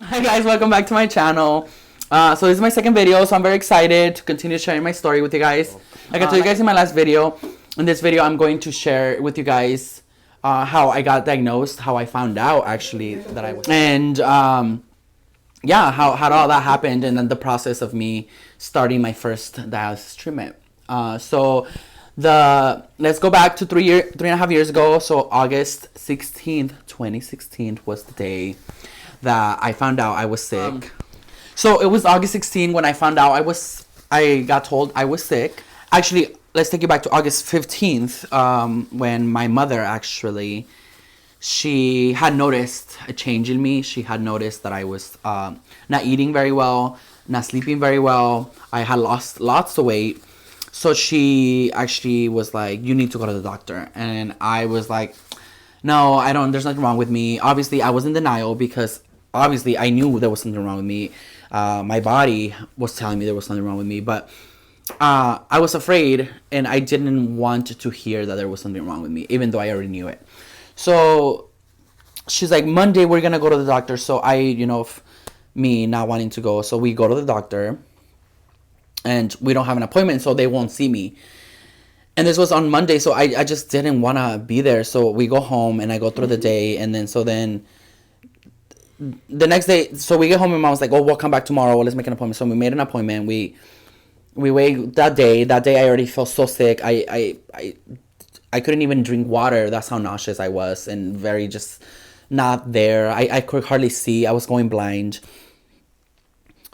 Hi guys, welcome back to my channel. So this is my second video, so I'm very excited to continue sharing my story with you guys. Like I told you guys in my last video, in this video I'm going to share with you guys how I got diagnosed, how I found out actually that I was, and yeah, how all that happened, and then the process of me starting my first dialysis treatment. Let's go back to 3.5 years ago. So August 16th, 2016 was the day that I found out I was sick. So it was August 16th when I found out I got told I was sick. Actually, let's take you back to August 15th, when my mother she had noticed a change in me. She had noticed that I was not eating very well, not sleeping very well. I had lost lots of weight. So she actually was like, you need to go to the doctor. And I was like, no, I don't, there's nothing wrong with me. Obviously, I was in denial because obviously I knew there was something wrong with me. My body was telling me there was something wrong with me, but I was afraid and I didn't want to hear that there was something wrong with me, even though I already knew it. So she's like, Monday, we're going to go to the doctor. So me not wanting to go. So we go to the doctor and we don't have an appointment, so they won't see me. And this was on Monday, so I just didn't want to be there. So we go home and I go through the day. And then the next day, so we get home and mom was like, oh, we'll come back tomorrow. Well, let's make an appointment. So we made an appointment. We wait that day. That day I already felt so sick. I couldn't even drink water. That's how nauseous I was and very just not there. I could hardly see. I was going blind.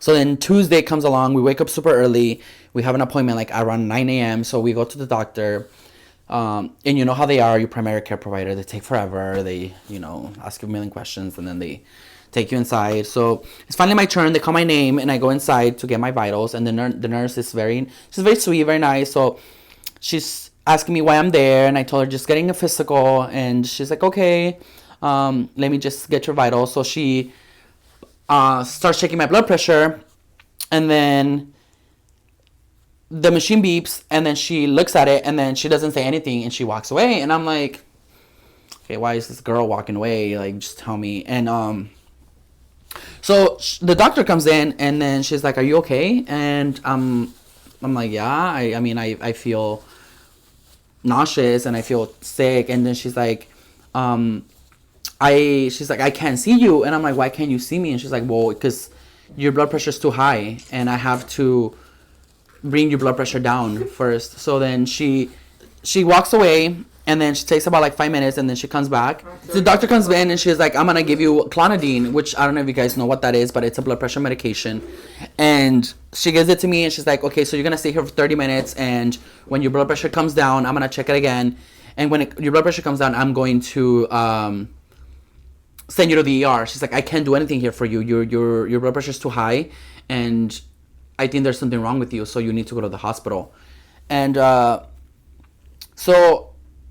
So then Tuesday comes along. We wake up super early. We have an appointment like around 9 a.m. So we go to the doctor. And you know how they are, your primary care provider. They take forever. They, ask you a million questions and then they take you inside. So it's finally my turn. They call my name and I go inside to get my vitals. And the nurse is she's very sweet, very nice. So she's asking me why I'm there. And I told her just getting a physical. And she's like, okay, let me just get your vitals. So she starts checking my blood pressure. And then the machine beeps and then she looks at it and then she doesn't say anything and she walks away. And I'm like, okay, why is this girl walking away? Like, just tell me. And so the doctor comes in and then she's like, are you okay? And I'm like, yeah, I feel nauseous and I feel sick. And then she's like, I can't see you. And I'm like, why can't you see me? And she's like, well, because your blood pressure is too high and I have to bring your blood pressure down first. So then she walks away and then she takes about like 5 minutes and then she comes back. The doctor comes in and she's like, I'm gonna give you clonidine, which I don't know if you guys know what that is, but it's a blood pressure medication. And she gives it to me and she's like, okay, so you're gonna stay here for 30 minutes and when your blood pressure comes down, I'm gonna check it again. And when your blood pressure comes down, I'm going to send you to the ER. She's like, I can't do anything here for you. Your blood pressure is too high and I think there's something wrong with you, so you need to go to the hospital. And so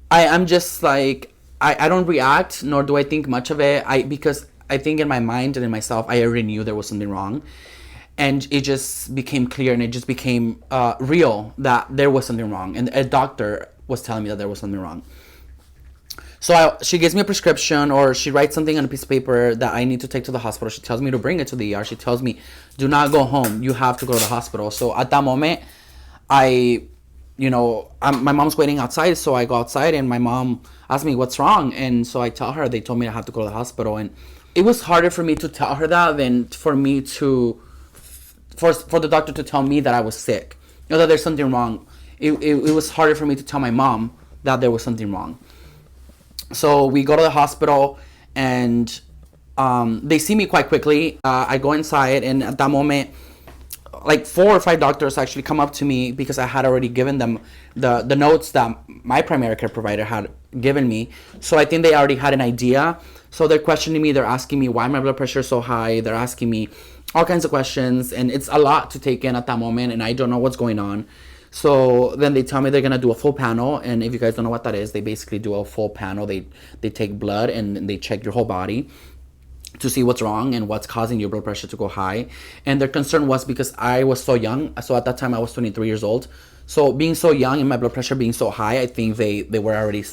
I'm just like, I don't react, nor do I think much of it. Because I think in my mind and in myself, I already knew there was something wrong. And it just became clear and it just became real that there was something wrong. And a doctor was telling me that there was something wrong. So she gives me a prescription or she writes something on a piece of paper that I need to take to the hospital. She tells me to bring it to the ER. She tells me, do not go home. You have to go to the hospital. So at that moment, my mom's waiting outside. So I go outside and my mom asks me what's wrong. And so I tell her, they told me I have to go to the hospital. And it was harder for me to tell her that than for me for the doctor to tell me that I was sick. That there's something wrong. It was harder for me to tell my mom that there was something wrong. So we go to the hospital and they see me quite quickly. I go inside and at that moment, like 4 or 5 doctors actually come up to me because I had already given them the notes that my primary care provider had given me. So I think they already had an idea. So they're questioning me. They're asking me why my blood pressure is so high. They're asking me all kinds of questions. And it's a lot to take in at that moment. And I don't know what's going on. So then they tell me they're going to do a full panel. And if you guys don't know what that is, they basically do a full panel. They take blood and they check your whole body to see what's wrong and what's causing your blood pressure to go high. And their concern was because I was so young. So at that time I was 23 years old. So being so young and my blood pressure being so high, I think they were already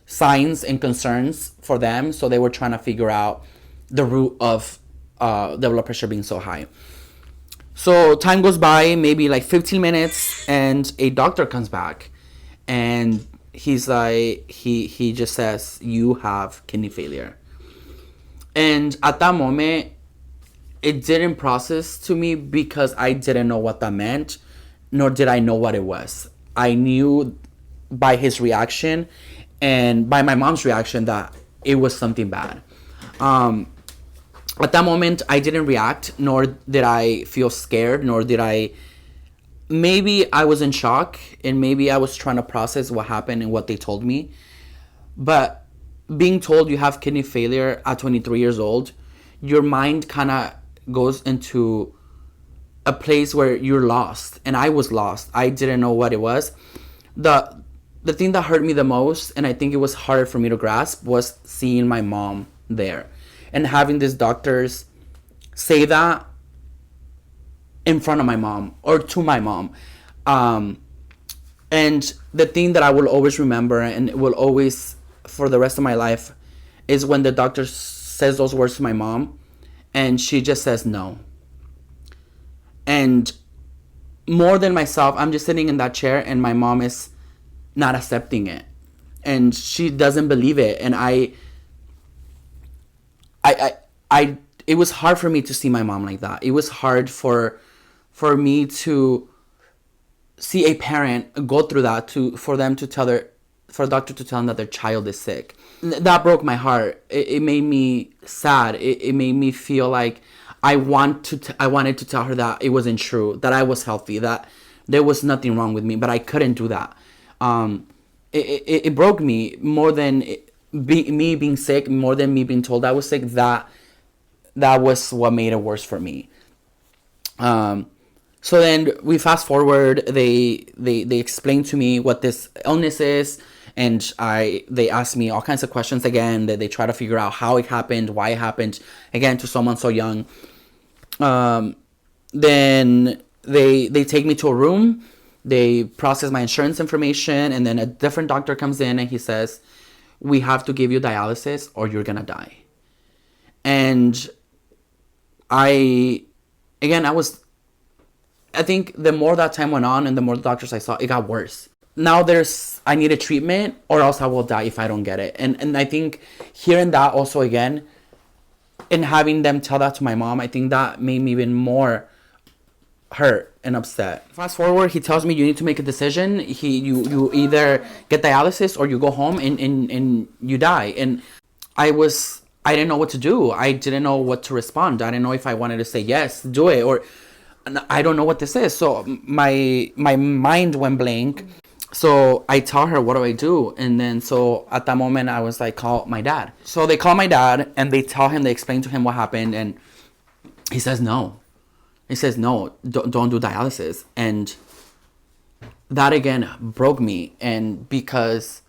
signs and concerns for them. So they were trying to figure out the root of the blood pressure being so high. So time goes by, maybe like 15 minutes, and a doctor comes back, and he's like, he just says, you have kidney failure. And at that moment, it didn't process to me because I didn't know what that meant, nor did I know what it was. I knew by his reaction and by my mom's reaction that it was something bad. At that moment, I didn't react, nor did I feel scared, nor did I. Maybe I was in shock, and maybe I was trying to process what happened and what they told me. But being told you have kidney failure at 23 years old, your mind kind of goes into a place where you're lost. And I was lost. I didn't know what it was. The thing that hurt me the most, and I think it was harder for me to grasp, was seeing my mom there and having these doctors say that in front of my mom or to my mom. And the thing that I will always remember and will always for the rest of my life is when the doctor says those words to my mom and she just says no. And more than myself, I'm just sitting in that chair and my mom is not accepting it. And she doesn't believe it. And it was hard for me to see my mom like that. It was hard for me to see a parent go through that, for a doctor to tell them that their child is sick. That broke my heart. It made me sad. It made me feel like I wanted to tell her that it wasn't true, that I was healthy, that there was nothing wrong with me, but I couldn't do that. It broke me more than me being sick, more than me being told I was sick. That was what made it worse for me. So then we fast forward. They explained to me what this illness is, and they asked me all kinds of questions again. That they try to figure out how it happened, why it happened, again to someone so young. Then they take me to a room. They process my insurance information, and then a different doctor comes in and he says, "We have to give you dialysis or you're gonna die." And I think the more that time went on and the more doctors I saw, it got worse. Now I need a treatment or else I will die if I don't get it. And I think hearing that also again, and having them tell that to my mom, I think that made me even more hurt and upset. Fast forward, he tells me you need to make a decision. You either get dialysis or you go home and you die. And I didn't know what to do. I didn't know what to respond. I didn't know if I wanted to say yes, do it, or I don't know what this is. So my mind went blank. So I tell her, what do I do? And then so at that moment I was like, call my dad. So they call my dad and they explain to him what happened, and he says no. He says no, don't do dialysis. And that again broke me. And because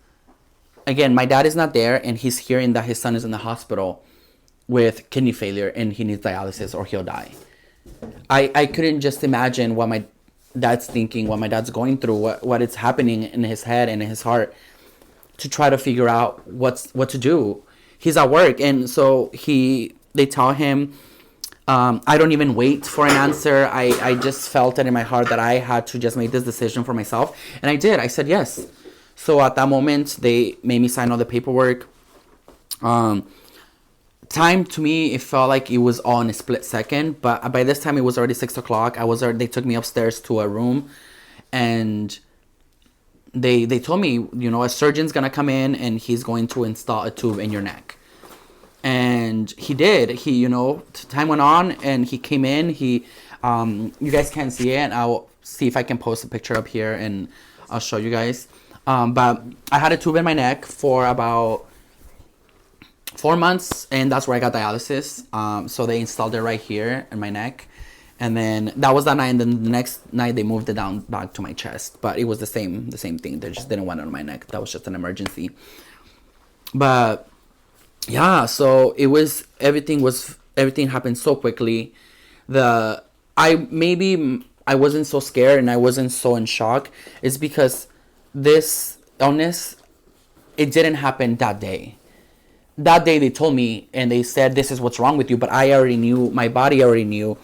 again, my dad is not there and he's hearing that his son is in the hospital with kidney failure and he needs dialysis or he'll die. I couldn't just imagine what my dad's thinking, what my dad's going through, what is happening in his head and in his heart to try to figure out what to do. He's at work, and so they tell him, I don't even wait for an answer. I just felt it in my heart that I had to just make this decision for myself, and I did. I said yes. So at that moment, they made me sign all the paperwork. Time to me, it felt like it was all in a split second, but by this time it was already 6:00. They took me upstairs to a room, and they told me, a surgeon's gonna come in and he's going to install a tube in your neck. And he did. Time went on and he came in. You guys can't see it, and I'll see if I can post a picture up here and I'll show you guys. But I had a tube in my neck for about 4 months, and that's where I got dialysis. So they installed it right here in my neck, and then that was that night. And then the next night they moved it down back to my chest, but it was the same thing. They just didn't want it on my neck. That was just an emergency. But yeah, so everything happened so quickly. I wasn't so scared and I wasn't so in shock. It's because this illness, it didn't happen that day. that day they told me and they said this is what's wrong with you, but I already knew, my body already knew,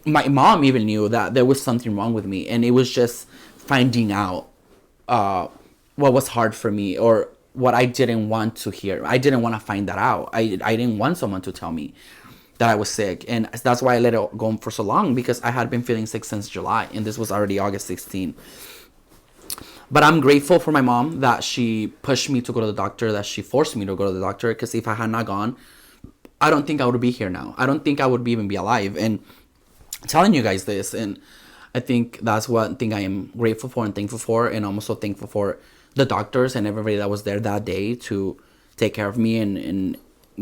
my mom even knew that there was something wrong with me, and it was just finding out what was hard for me, or what I didn't want to hear. I didn't want to find that out. I didn't want someone to tell me that I was sick, and that's why I let it go for so long, because I had been feeling sick since July, and this was already August 16. But I'm grateful for my mom that she pushed me to go to the doctor, that she forced me to go to the doctor, because if I had not gone, I don't think I would be here now. I don't think I would even be alive. And telling you guys this, and I think that's one thing I am grateful for and thankful for, and I'm also thankful for the doctors and everybody that was there that day to take care of me and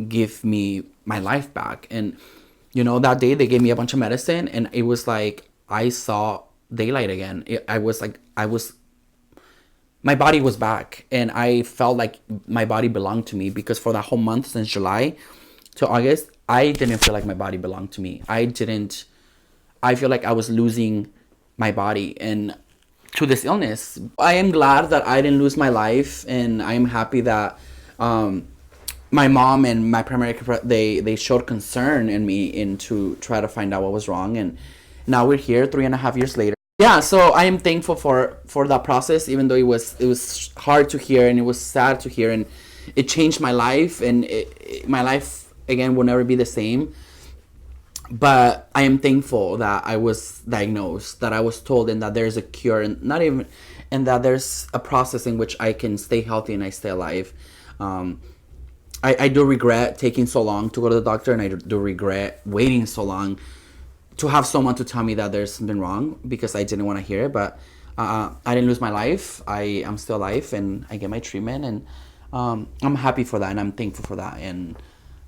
give me my life back. And that day they gave me a bunch of medicine, and it was like I saw daylight again. I was my body was back, and I felt like my body belonged to me, because for that whole month since July to August, I didn't feel like my body belonged to me. I feel like I was losing my body and to this illness. I am glad that I didn't lose my life, and I am happy that my mom and my primary care, they showed concern in me and to try to find out what was wrong. And now we're here 3.5 years later. Yeah, so I am thankful for that process, even though it was hard to hear, and it was sad to hear, and it changed my life, and my life again will never be the same. But I am thankful that I was diagnosed, that I was told, and that there's a cure, and that there's a process in which I can stay healthy and I stay alive. I do regret taking so long to go to the doctor, and I do regret waiting so long to have someone to tell me that there's something wrong, because I didn't want to hear it. But I didn't lose my life. I am still alive, and I get my treatment, and I'm happy for that, and I'm thankful for that. And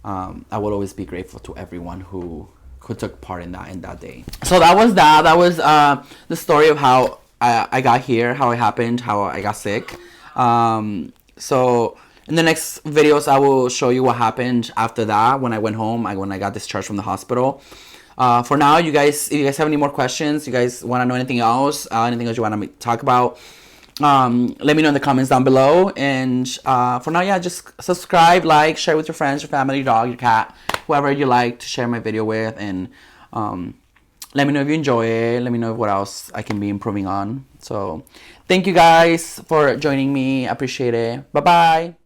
I will always be grateful to everyone who took part in that day. So that was the story of how I got here, how it happened, how I got sick. So in the next videos, I will show you what happened after that, when I went home, when I got discharged from the hospital. For now, if you guys have any more questions, you guys want to know anything else you want to talk about, let me know in the comments down below. And for now, yeah, just subscribe, like, share with your friends, your family, your dog, your cat, whoever you like to share my video with. And let me know if you enjoy it. Let me know what else I can be improving on. So thank you guys for joining me. I appreciate it. Bye bye.